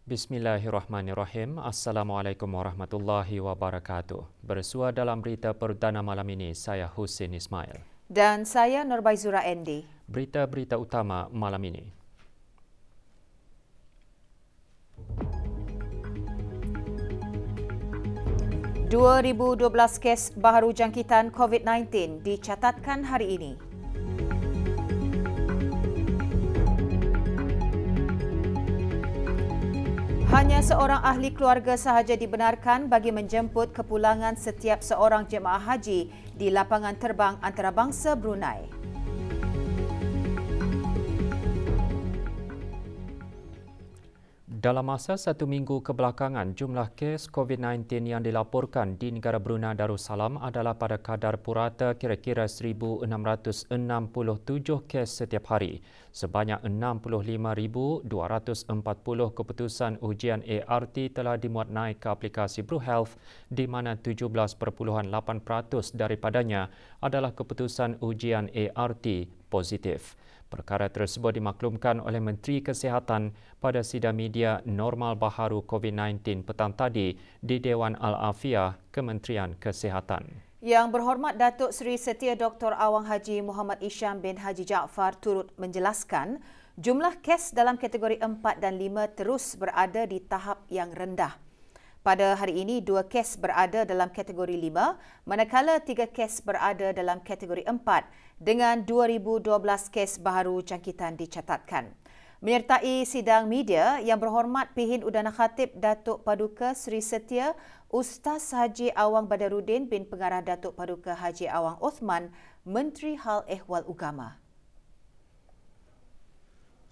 Bismillahirrahmanirrahim. Assalamualaikum warahmatullahi wabarakatuh. Bersua dalam berita perdana malam ini, saya Husin Ismail. Dan saya Nurbaizura Endi. Berita-berita utama malam ini. $2,012 kes baharu jangkitan COVID-19 dicatatkan hari ini. Hanya seorang ahli keluarga sahaja dibenarkan bagi menjemput kepulangan setiap seorang jemaah haji di lapangan terbang antarabangsa Brunei. Dalam masa 1 minggu kebelakangan, jumlah kes COVID-19 yang dilaporkan di negara Brunei Darussalam adalah pada kadar purata kira-kira 1,667 kes setiap hari. Sebanyak 65,240 keputusan ujian ART telah dimuat naik ke aplikasi BruHealth di mana 17.8% daripadanya adalah keputusan ujian ART positif. Perkara tersebut dimaklumkan oleh Menteri Kesihatan pada sidang media normal baharu COVID-19 petang tadi di Dewan Al-Afiah Kementerian Kesihatan. Yang berhormat Datuk Seri Setia Dr. Awang Haji Muhammad Isham bin Haji Jaafar turut menjelaskan jumlah kes dalam kategori 4 dan 5 terus berada di tahap yang rendah. Pada hari ini, 2 kes berada dalam kategori 5, manakala 3 kes berada dalam kategori 4 dengan 2,012 kes baharu jangkitan dicatatkan. Menyertai sidang media, Yang Berhormat Pihin Udana Khatib Datuk Paduka Seri Setia Ustaz Haji Awang Badaruddin bin Pengarah Datuk Paduka Haji Awang Othman, Menteri Hal Ehwal Ugama.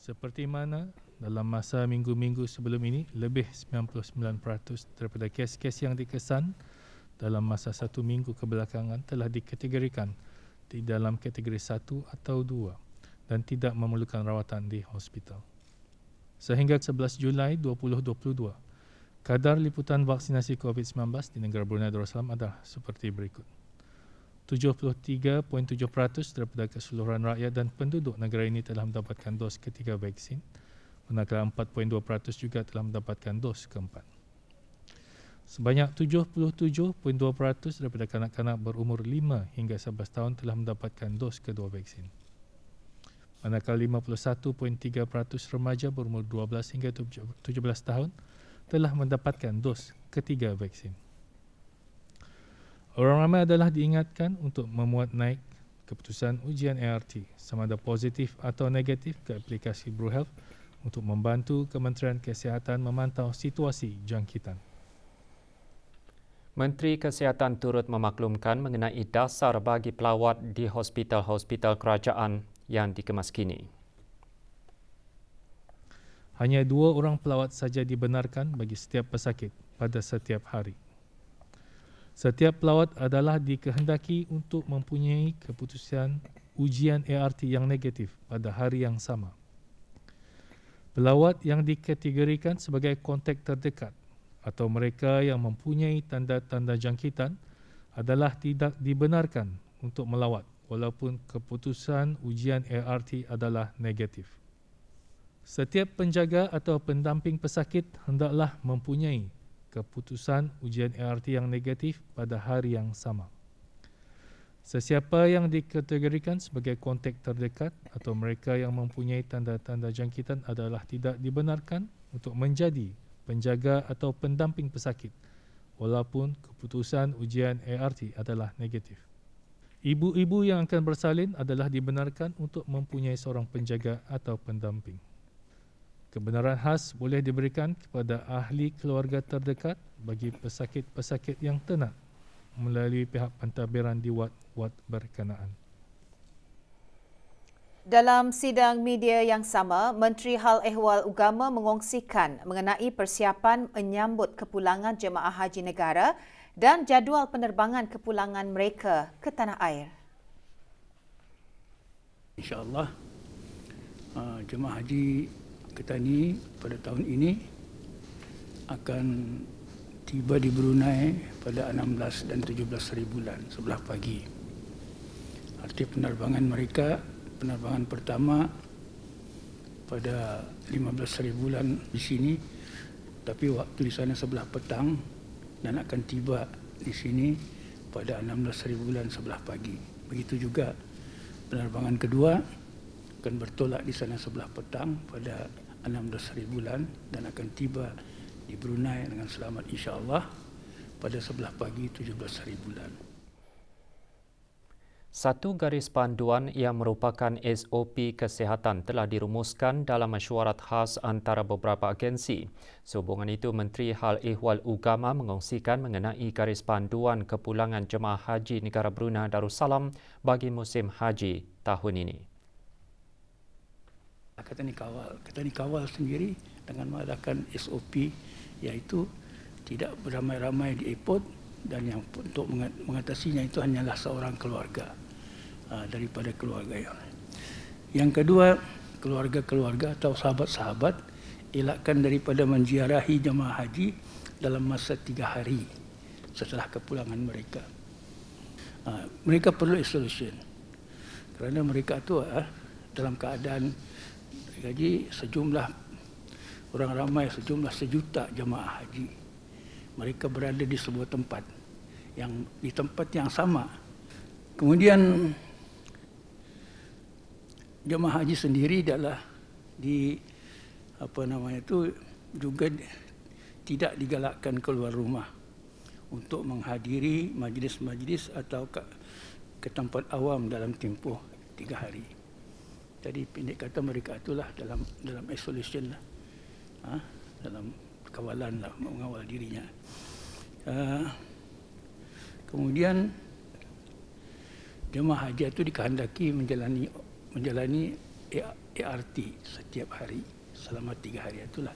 Seperti mana dalam masa minggu-minggu sebelum ini, lebih 99% daripada kes-kes yang dikesan dalam masa 1 minggu kebelakangan telah dikategorikan di dalam kategori 1 atau 2 dan tidak memerlukan rawatan di hospital. Sehingga 11 Julai 2022, kadar liputan vaksinasi COVID-19 di negara Brunei Darussalam adalah seperti berikut. 73.7% daripada keseluruhan rakyat dan penduduk negara ini telah mendapatkan dos ketiga vaksin, manakala 4.2% juga telah mendapatkan dos keempat. Sebanyak 77.2% daripada kanak-kanak berumur 5 hingga 11 tahun telah mendapatkan dos kedua vaksin. Manakala 51.3% remaja berumur 12 hingga 17 tahun telah mendapatkan dos ketiga vaksin. Orang ramai adalah diingatkan untuk memuat naik keputusan ujian ART sama ada positif atau negatif ke aplikasi BruHealth untuk membantu Kementerian Kesihatan memantau situasi jangkitan. Menteri Kesihatan turut memaklumkan mengenai dasar bagi pelawat di hospital-hospital kerajaan yang dikemas kini. Hanya 2 orang pelawat saja dibenarkan bagi setiap pesakit pada setiap hari. Setiap pelawat adalah dikehendaki untuk mempunyai keputusan ujian ART yang negatif pada hari yang sama. Pelawat yang dikategorikan sebagai kontak terdekat atau mereka yang mempunyai tanda-tanda jangkitan adalah tidak dibenarkan untuk melawat walaupun keputusan ujian ART adalah negatif. Setiap penjaga atau pendamping pesakit hendaklah mempunyai keputusan ujian ART yang negatif pada hari yang sama. Sesiapa yang dikategorikan sebagai kontak terdekat atau mereka yang mempunyai tanda-tanda jangkitan adalah tidak dibenarkan untuk menjadi penjaga atau pendamping pesakit walaupun keputusan ujian ART adalah negatif. Ibu-ibu yang akan bersalin adalah dibenarkan untuk mempunyai seorang penjaga atau pendamping. Kebenaran khas boleh diberikan kepada ahli keluarga terdekat bagi pesakit-pesakit yang tenat melalui pihak pentadbiran di wad-wad berkenaan. Dalam sidang media yang sama, Menteri Hal Ehwal Ugama mengongsikan mengenai persiapan menyambut kepulangan jemaah haji negara dan jadual penerbangan kepulangan mereka ke tanah air. InsyaAllah jemaah haji kita ni pada tahun ini akan tiba di Brunei pada 16 dan 17 hari bulan sebelah pagi. Arti penerbangan mereka, penerbangan pertama pada 15 hari bulan di sini tapi waktu di sana 11 petang dan akan tiba di sini pada 16 bulan 11 pagi. Begitu juga penerbangan kedua akan bertolak di sana 11 petang pada 16 bulan dan akan tiba di Brunei dengan selamat insya-Allah pada 11 pagi 17 bulan. Satu garis panduan yang merupakan SOP kesihatan telah dirumuskan dalam mesyuarat khas antara beberapa agensi. Sehubungan itu, Menteri Hal Ehwal Ugama mengongsikan mengenai garis panduan kepulangan jemaah haji negara Brunei Darussalam bagi musim haji tahun ini. Kita kawal sendiri dengan mengadakan SOP, iaitu tidak beramai-ramai di airport dan yang untuk mengatasinya itu hanyalah seorang keluarga daripada keluarga yang. Yang kedua, keluarga-keluarga atau sahabat-sahabat elakkan daripada menziarahi jemaah haji dalam masa 3 hari setelah kepulangan mereka. Mereka perlu isolation kerana mereka itu dalam keadaan haji sejumlah orang ramai, sejumlah 1 juta jemaah haji. Mereka berada di sebuah tempat yang sama. Kemudian jemaah haji sendiri adalah juga tidak digalakkan keluar rumah untuk menghadiri majlis-majlis atau ke tempat awam dalam tempoh 3 hari. Jadi pendek kata mereka itulah dalam isolation lah, dalam kawalan lah, mengawal dirinya. Kemudian jemaah haji itu dikehendaki menjalani ART setiap hari selama 3 hari itulah.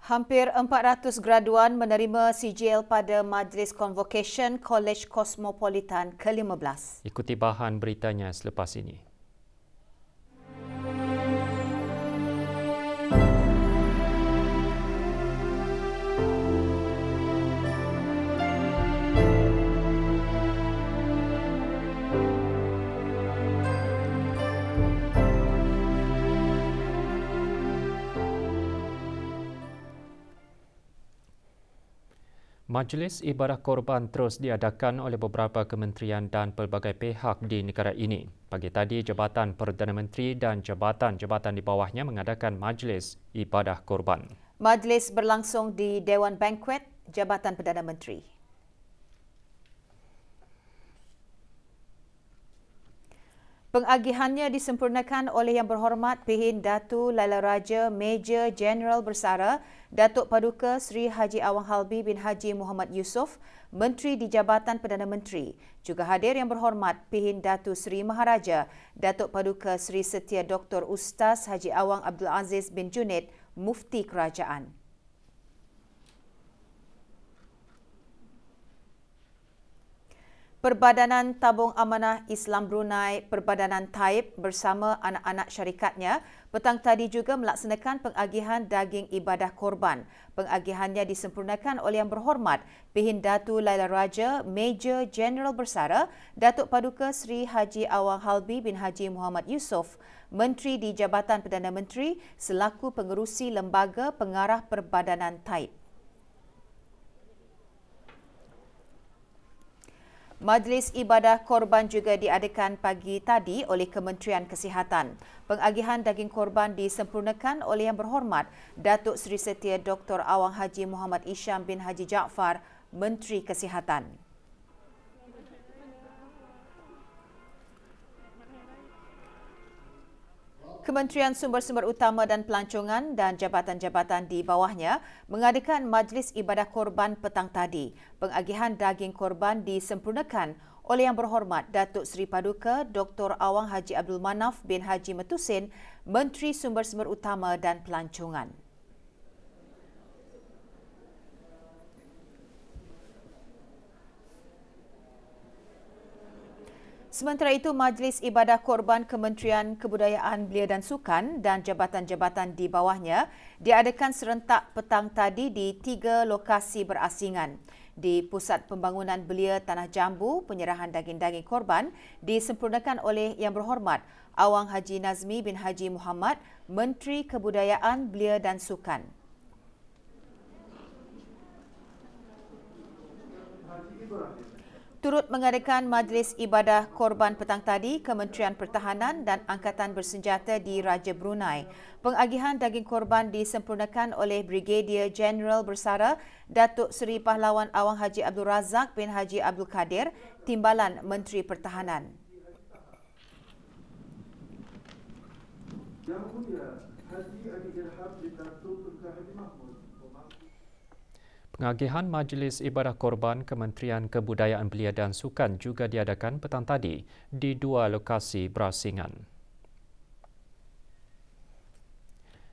Hampir 400 graduan menerima sijil pada Majlis Convocation College Cosmopolitan ke-15. Ikuti bahan beritanya selepas ini. Majlis Ibadah Korban terus diadakan oleh beberapa kementerian dan pelbagai pihak di negara ini. Pagi tadi, Jabatan Perdana Menteri dan jabatan-jabatan di bawahnya mengadakan Majlis Ibadah Korban. Majlis berlangsung di Dewan Banquet Jabatan Perdana Menteri. Pengagihannya disempurnakan oleh Yang Berhormat Pihin Datu Laila Raja Major Jeneral Bersara Datuk Paduka Sri Haji Awang Halbi bin Haji Muhammad Yusof, Menteri di Jabatan Perdana Menteri. Juga hadir Yang Berhormat Pihin Datu Sri Maharaja Datuk Paduka Sri Setia Dr. Ustaz Haji Awang Abdul Aziz bin Junaid, Mufti Kerajaan. Perbadanan Tabung Amanah Islam Brunei Perbadanan Taib bersama anak-anak syarikatnya petang tadi juga melaksanakan pengagihan daging ibadah korban. Pengagihannya disempurnakan oleh Yang Berhormat Pihin Datu Laila Raja Major Jeneral Bersara Datuk Paduka Sri Haji Awang Halbi bin Haji Muhammad Yusof, Menteri di Jabatan Perdana Menteri selaku pengerusi Lembaga Pengarah Perbadanan Taib. Majlis Ibadah Korban juga diadakan pagi tadi oleh Kementerian Kesihatan. Pengagihan daging korban disempurnakan oleh Yang Berhormat Datuk Seri Setia Dr. Awang Haji Muhammad Isham bin Haji Jaafar, Menteri Kesihatan. Kementerian Sumber-Sumber Utama dan Pelancongan dan jabatan-jabatan di bawahnya mengadakan Majlis Ibadah Korban petang tadi. Pengagihan daging korban disempurnakan oleh Yang Berhormat Datuk Seri Paduka Dr. Awang Haji Abdul Manaf bin Haji Metusin, Menteri Sumber-Sumber Utama dan Pelancongan. Sementara itu, Majlis Ibadah Korban Kementerian Kebudayaan, Belia dan Sukan dan jabatan-jabatan di bawahnya diadakan serentak petang tadi di 3 lokasi berasingan. Di Pusat Pembangunan Belia Tanah Jambu, penyerahan daging-daging korban disempurnakan oleh Yang Berhormat Awang Haji Nazmi bin Haji Muhammad, Menteri Kebudayaan, Belia dan Sukan. Turut mengadakan majlis ibadah korban petang tadi, Kementerian Pertahanan dan Angkatan Bersenjata di Raja Brunei. Pengagihan daging korban disempurnakan oleh Brigadier Jeneral Bersara Datuk Seri Pahlawan Awang Haji Abdul Razak bin Haji Abdul Kadir, Timbalan Menteri Pertahanan. Yang Mulia Haji Ali Irham bin Datuk Tun Haji Mahmud. Pengagihan Majlis Ibadah Korban Kementerian Kebudayaan Belia dan Sukan juga diadakan petang tadi di dua lokasi berasingan.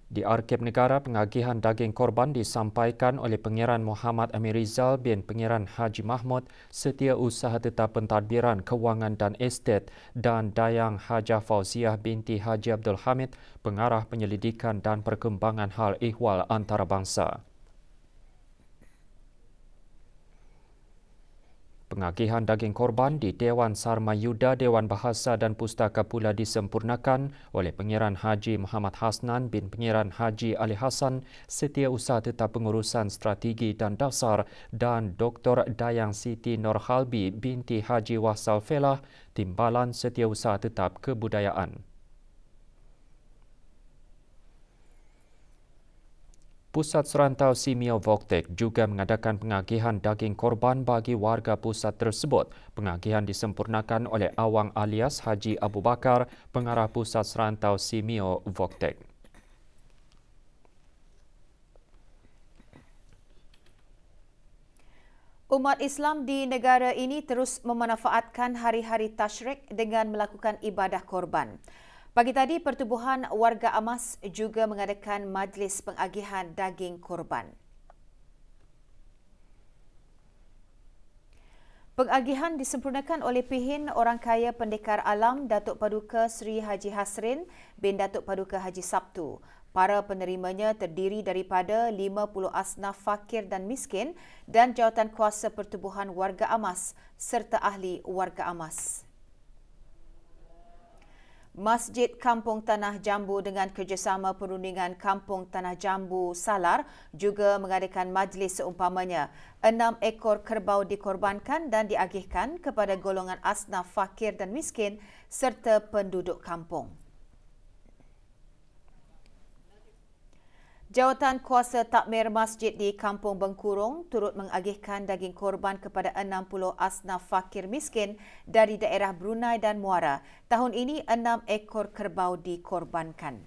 Di Arkib Negara, pengagihan daging korban disampaikan oleh Pengiran Muhammad Amir Rizal bin Pengiran Haji Mahmud, Setiausaha Tetap Pentadbiran Kewangan dan Estet, dan Dayang Hajah Fauziah binti Haji Abdul Hamid, Pengarah Penyelidikan dan Perkembangan Hal Ehwal Antarabangsa. Pengagihan daging korban di Dewan Sarmayuda Dewan Bahasa dan Pustaka pula disempurnakan oleh Pengiran Haji Muhammad Hasnan bin Pengiran Haji Ali Hassan, Setiausaha Tetap Pengurusan Strategi dan Dasar, dan Dr. Dayang Siti Nurhalbi binti Haji Wasal Felah, Timbalan Setiausaha Tetap Kebudayaan. Pusat Serantau Simeo Voktek juga mengadakan pengagihan daging korban bagi warga pusat tersebut. Pengagihan disempurnakan oleh Awang alias Haji Abu Bakar, Pengarah Pusat Serantau Simeo Voktek. Umat Islam di negara ini terus memanfaatkan hari-hari Tashrik dengan melakukan ibadah korban. Pagi tadi, Pertubuhan Warga Amas juga mengadakan majlis pengagihan daging korban. Pengagihan disempurnakan oleh Pihin Orang Kaya Pendekar Alam Datuk Paduka Sri Haji Hasrin bin Datuk Paduka Haji Sabtu. Para penerimanya terdiri daripada 50 asnaf fakir dan miskin dan Jawatankuasa Pertubuhan Warga Amas serta ahli Warga Amas. Masjid Kampung Tanah Jambu dengan kerjasama Perundingan Kampung Tanah Jambu Salar juga mengadakan majlis seumpamanya. 6 ekor kerbau dikorbankan dan diagihkan kepada golongan asnaf fakir dan miskin serta penduduk kampung. Jawatan Kuasa Takmir Masjid di Kampung Bengkurung turut mengagihkan daging korban kepada 60 asnaf fakir miskin dari daerah Brunei dan Muara. Tahun ini 6 ekor kerbau dikorbankan.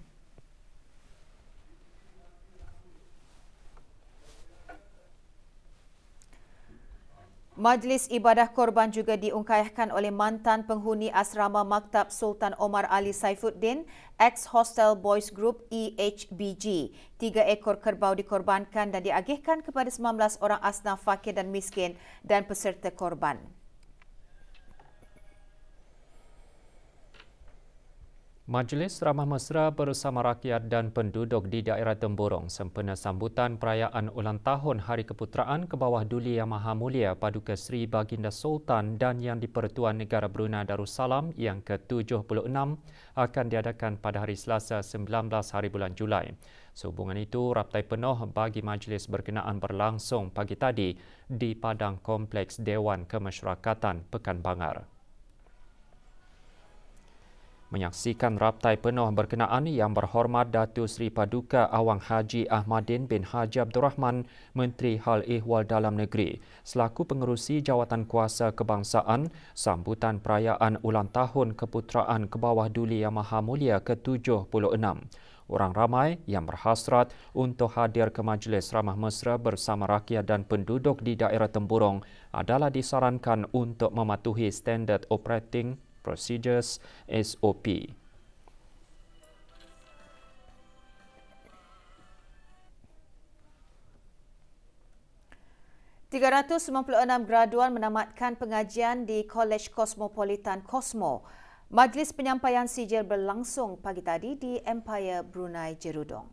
Majlis ibadah korban juga diungkayahkan oleh mantan penghuni asrama Maktab Sultan Omar Ali Saifuddin, ex-Hostel Boys Group EHBG. 3 ekor kerbau dikorbankan dan diagihkan kepada 19 orang asnaf fakir dan miskin dan peserta korban. Majlis Ramah Mesra bersama rakyat dan penduduk di daerah Temburong sempena sambutan perayaan ulang tahun Hari Keputeraan ke bawah Duli Yang Maha Mulia Paduka Seri Baginda Sultan dan Yang di-Pertuan Negara Brunei Darussalam yang ke-76 akan diadakan pada hari Selasa 19 hari bulan Julai. Sehubungan itu, raptai penuh bagi majlis berkenaan berlangsung pagi tadi di Padang Kompleks Dewan Kemasyarakatan Pekan Bangar. Menyaksikan raptai penuh berkenaan Yang Berhormat Datuk Seri Paduka Awang Haji Ahmadin bin Haji Abdul Rahman, Menteri Hal Ehwal Dalam Negeri, selaku pengerusi Jawatankuasa Kebangsaan, sambutan perayaan ulang tahun Keputeraan ke bawah Duli Yang Maha Mulia ke-76. Orang ramai yang berhasrat untuk hadir ke Majlis Ramah Mesra bersama rakyat dan penduduk di daerah Temburong adalah disarankan untuk mematuhi Standard Operating Procedures SOP. ...396 graduan menamatkan pengajian di Kolej Kosmopolitan Kosmo. Majlis penyampaian sijil berlangsung pagi tadi di Empire Brunei Jerudong.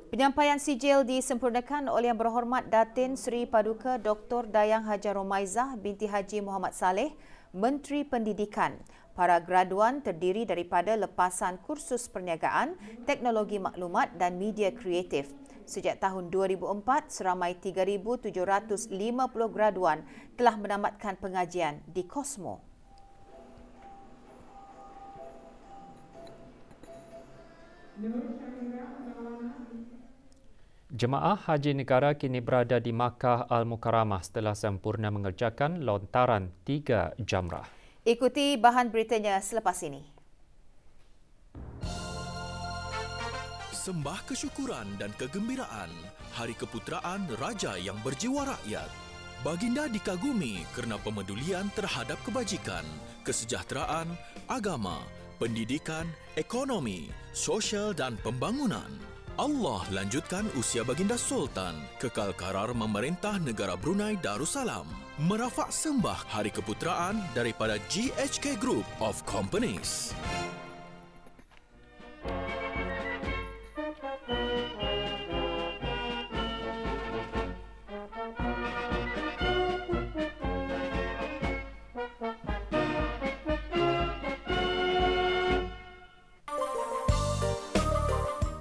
Penyampaian sijil disempurnakan oleh Yang Berhormat Datin Seri Paduka Dr. Dayang Haja Romaizah binti Haji Muhammad Saleh, Menteri Pendidikan. Para graduan terdiri daripada lepasan kursus perniagaan, teknologi maklumat dan media kreatif. Sejak tahun 2004, seramai 3,750 graduan telah menamatkan pengajian di Cosmo. Jemaah Haji Negara kini berada di Makkah Al-Mukarramah setelah sempurna mengerjakan lontaran 3 jamrah. Ikuti bahan beritanya selepas ini. Sembah kesyukuran dan kegembiraan Hari Keputeraan Raja yang berjiwa rakyat. Baginda dikagumi kerana pemedulian terhadap kebajikan, kesejahteraan, agama, pendidikan, ekonomi, sosial dan pembangunan. Allah lanjutkan usia Baginda Sultan, kekal karar memerintah negara Brunei Darussalam. Merafak sembah Hari Keputeraan daripada GHK Group of Companies.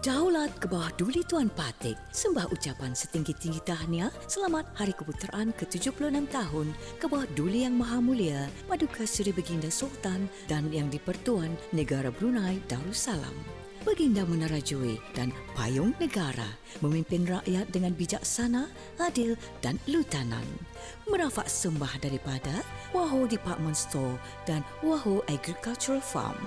Daulat ke bawah duli Tuan Patik, sembah ucapan setinggi-tinggi tahniah selamat Hari Keputeraan ke-76 tahun ke bawah duli Yang Maha Mulia Paduka Seri Baginda Sultan dan Yang di-Pertuan Negara Brunei Darussalam. Baginda menerajui dan payung negara, memimpin rakyat dengan bijaksana, adil dan lutanan. Merafak sembah daripada Wahoo Department Store dan Wahoo Agricultural Farm.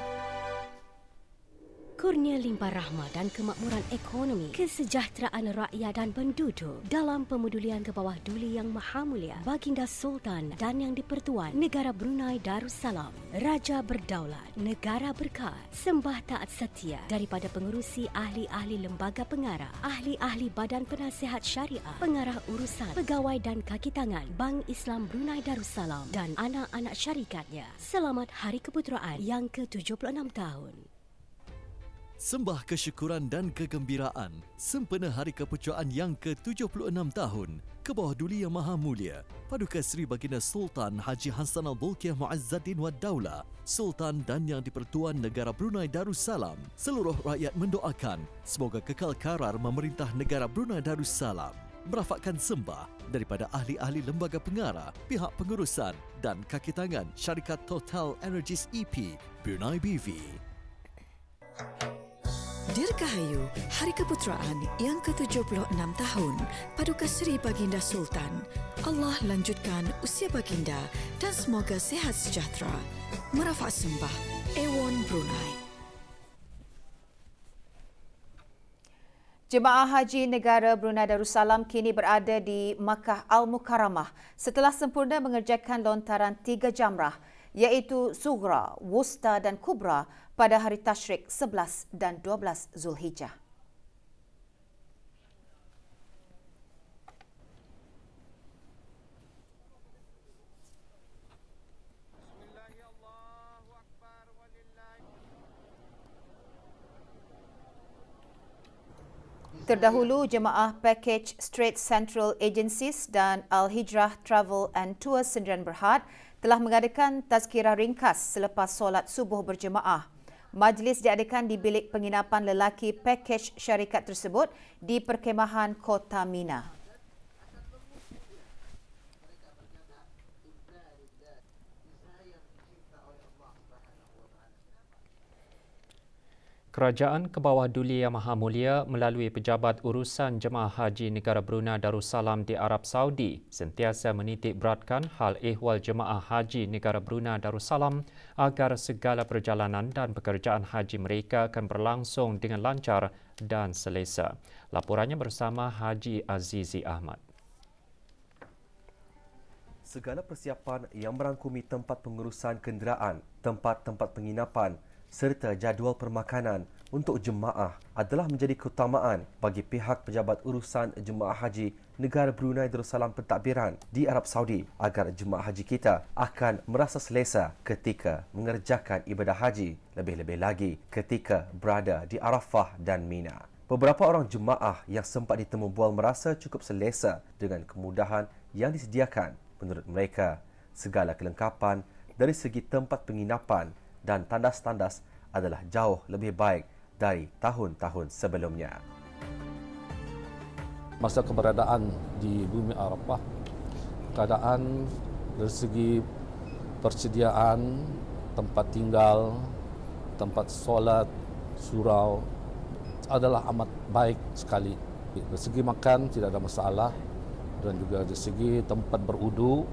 Kurnia limpah rahmat dan kemakmuran ekonomi, kesejahteraan rakyat dan penduduk dalam pemedulian ke bawah duli Yang Maha Mulia Baginda Sultan dan Yang di-Pertuan Negara Brunei Darussalam. Raja berdaulat, negara berkat, sembah taat setia daripada pengerusi ahli-ahli lembaga pengarah, ahli-ahli badan penasihat syariah, pengarah urusan, pegawai dan kaki tangan Bank Islam Brunei Darussalam dan anak-anak syarikatnya. Selamat Hari Keputeraan yang ke-76 tahun. Sembah kesyukuran dan kegembiraan sempena Hari Keputeraan yang ke-76 tahun ke bawah duli Yang Maha Mulia Paduka Seri Baginda Sultan Haji Hassan Al-Bolkiah Muazzaddin Wad Daulah, Sultan dan Yang di-Pertuan Negara Brunei Darussalam. Seluruh rakyat mendoakan semoga kekal karar memerintah negara Brunei Darussalam. Merafakkan sembah daripada ahli-ahli lembaga pengarah, pihak pengurusan dan kaki tangan syarikat Total Energies EP Brunei BV. Dirgahayu Hari Keputeraan yang ke-76 tahun Paduka Seri Baginda Sultan. Allah lanjutkan usia Baginda dan semoga sihat sejahtera. Merafak sembah Ewon Brunei. Jemaah Haji Negara Brunei Darussalam kini berada di Makkah Al-Mukarramah setelah sempurna mengerjakan lontaran 3 jamrah iaitu Sughra, Wusta dan Kubra pada hari Tashrik 11 dan 12 Zulhijjah. Terdahulu, jemaah pakej Strait Central Agencies dan Al-Hijrah Travel and Tours Sendirian Berhad telah mengadakan tazkirah ringkas selepas solat subuh berjemaah. Majlis diadakan di bilik penginapan lelaki pakej syarikat tersebut di perkemahan Kota Mina. Kerajaan ke bawah duli Yang Maha Mulia melalui Pejabat Urusan Jemaah Haji Negara Brunei Darussalam di Arab Saudi sentiasa menitik beratkan hal ehwal Jemaah Haji Negara Brunei Darussalam agar segala perjalanan dan pekerjaan haji mereka akan berlangsung dengan lancar dan selesa. Laporannya bersama Haji Azizi Ahmad. Segala persiapan yang merangkumi tempat pengurusan kenderaan, tempat-tempat penginapan serta jadual permakanan untuk jemaah adalah menjadi keutamaan bagi pihak Pejabat Urusan Jemaah Haji Negara Brunei Darussalam Pentadbiran di Arab Saudi agar jemaah haji kita akan merasa selesa ketika mengerjakan ibadah haji, lebih-lebih lagi ketika berada di Arafah dan Mina. Beberapa orang jemaah yang sempat ditemu bual merasa cukup selesa dengan kemudahan yang disediakan. Menurut mereka, segala kelengkapan dari segi tempat penginapan dan tandas-tandas adalah jauh lebih baik dari tahun-tahun sebelumnya. Masa keberadaan di bumi Arafah, keadaan dari segi persediaan tempat tinggal, tempat solat, surau adalah amat baik sekali. Dari segi makan tidak ada masalah, dan juga dari segi tempat berudu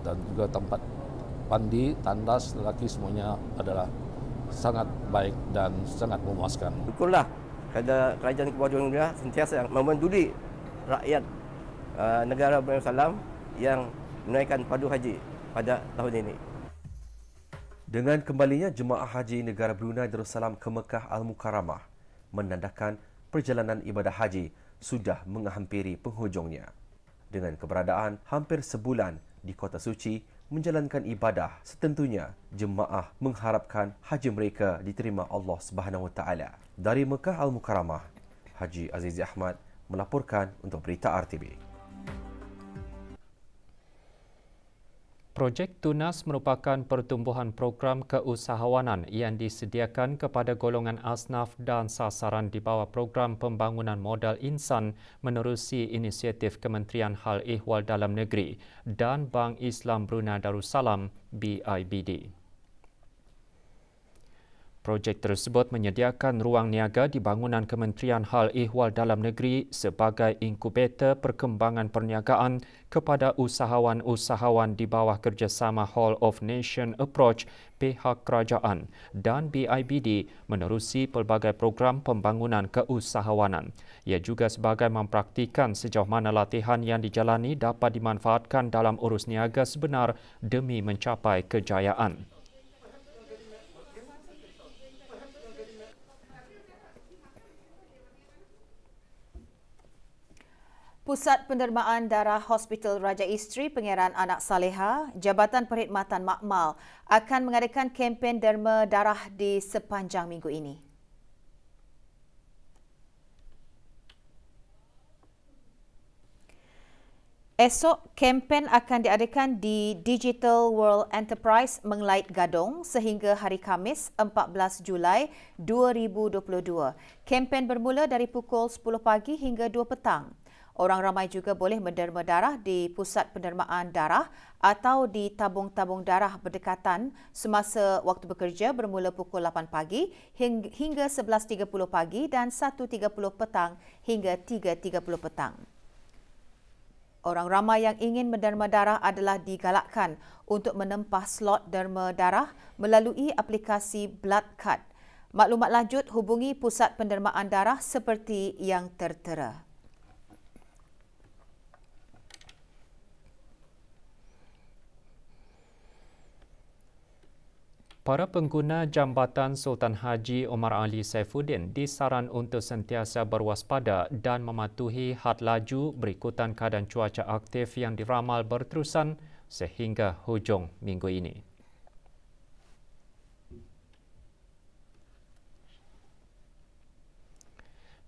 dan juga tempat mandi, tandas lelaki semuanya adalah sangat baik dan sangat memuaskan. Syukurlah kepada kerajaan Kebawah Dunia sentiasa memanduli rakyat negara Brunei Darussalam yang menunaikan padu haji pada tahun ini. Dengan kembalinya jemaah haji negara Brunei Darussalam ke Mekah Al-Mukarramah menandakan perjalanan ibadah haji sudah menghampiri penghujungnya. Dengan keberadaan hampir sebulan di Kota Suci menjalankan ibadah, setentunya jemaah mengharapkan haji mereka diterima Allah Subhanahu Wa Taala. Dari Mekah Al-Mukarramah, Haji Azizi Ahmad melaporkan untuk Berita RTV. Projek Tunas merupakan pertumbuhan program keusahawanan yang disediakan kepada golongan asnaf dan sasaran di bawah program pembangunan modal insan menerusi inisiatif Kementerian Hal Ehwal Dalam Negeri dan Bank Islam Brunei Darussalam BIBD. Projek tersebut menyediakan ruang niaga di bangunan Kementerian Hal Ehwal Dalam Negeri sebagai inkubator perkembangan perniagaan kepada usahawan-usahawan di bawah kerjasama Whole of Nation Approach pihak kerajaan dan BIBD menerusi pelbagai program pembangunan keusahawanan. Ia juga sebagai mempraktikan sejauh mana latihan yang dijalani dapat dimanfaatkan dalam urus niaga sebenar demi mencapai kejayaan. Pusat Pendermaan Darah Hospital Raja Isteri Pangeran Anak Saleha, Jabatan Perkhidmatan Makmal akan mengadakan kempen derma darah di sepanjang minggu ini. Esok, kempen akan diadakan di Digital World Enterprise Menglait Gadong sehingga hari Khamis 14 Julai 2022. Kempen bermula dari pukul 10 pagi hingga 2 petang. Orang ramai juga boleh menderma darah di pusat pendermaan darah atau di tabung-tabung darah berdekatan semasa waktu bekerja bermula pukul 8 pagi hingga 11.30 pagi dan 1.30 petang hingga 3.30 petang. Orang ramai yang ingin menderma darah adalah digalakkan untuk menempah slot derma darah melalui aplikasi Blood Card. Maklumat lanjut hubungi pusat pendermaan darah seperti yang tertera. Para pengguna Jambatan Sultan Haji Omar Ali Saifuddin disaran untuk sentiasa berwaspada dan mematuhi had laju berikutan keadaan cuaca aktif yang diramal berterusan sehingga hujung minggu ini.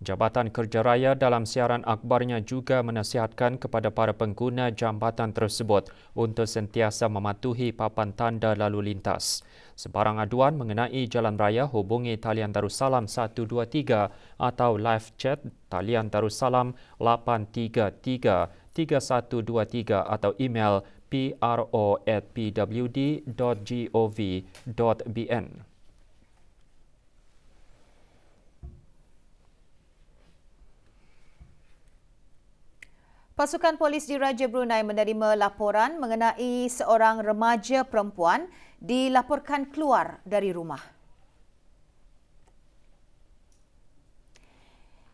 Jabatan Kerja Raya dalam siaran akhbarnya juga menasihatkan kepada para pengguna jambatan tersebut untuk sentiasa mematuhi papan tanda lalu lintas. Sebarang aduan mengenai jalan raya hubungi talian Darussalam 123 atau live chat talian Darussalam 833-3123 atau email pro@pwd.gov.bn. Pasukan Polis Diraja Brunei menerima laporan mengenai seorang remaja perempuan dilaporkan keluar dari rumah.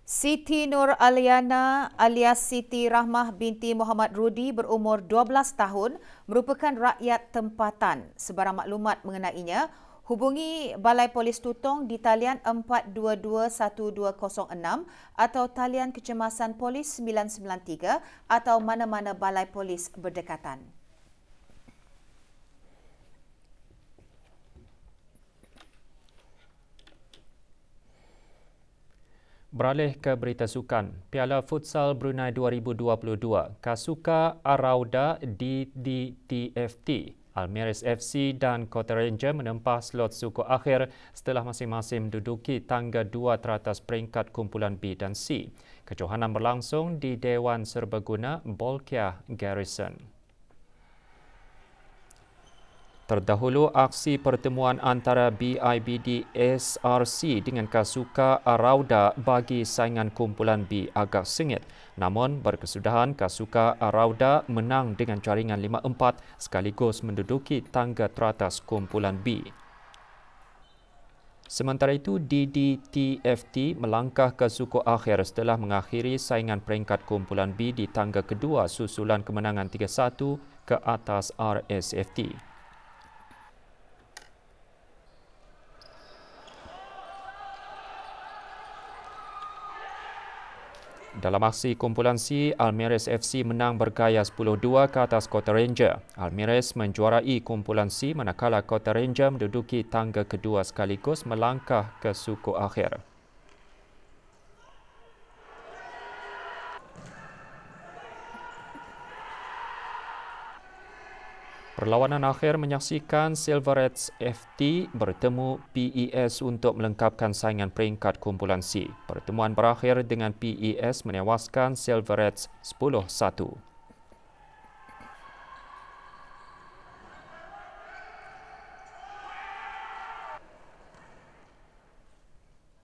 Siti Nur Aliana alias Siti Rahmah binti Muhammad Rudi berumur 12 tahun merupakan rakyat tempatan. Sebarang maklumat mengenainya, hubungi Balai Polis Tutong di talian 4221206 atau talian Kecemasan Polis 993 atau mana-mana balai polis berdekatan. Beralih ke berita sukan, Piala Futsal Brunei 2022, Kasuka Arauda DDTFT, Almirez FC dan Kota Ranger menempah slot suku akhir setelah masing-masing menduduki tangga 2 teratas peringkat kumpulan B dan C. Kejohanan berlangsung di Dewan Serbaguna Bolkiah Garrison. Terdahulu, aksi pertemuan antara BIBD SRC dengan Kasuka Arauda bagi saingan kumpulan B agak sengit. Namun, berkesudahan Kasuka Arauda menang dengan jaringan 5-4 sekaligus menduduki tangga teratas kumpulan B. Sementara itu, DDTFT melangkah ke suku akhir setelah mengakhiri saingan peringkat kumpulan B di tangga kedua susulan kemenangan 3-1 ke atas RSFT. Dalam aksi kumpulan C, Almirez FC menang bergaya 10-2 ke atas Kota Ranger. Almirez menjuarai kumpulan C manakala Kota Ranger menduduki tangga kedua sekaligus melangkah ke suku akhir. Perlawanan akhir menyaksikan Silverets FT bertemu PES untuk melengkapkan saingan peringkat kumpulan C. Pertemuan berakhir dengan PES menewaskan Silverets 10-1.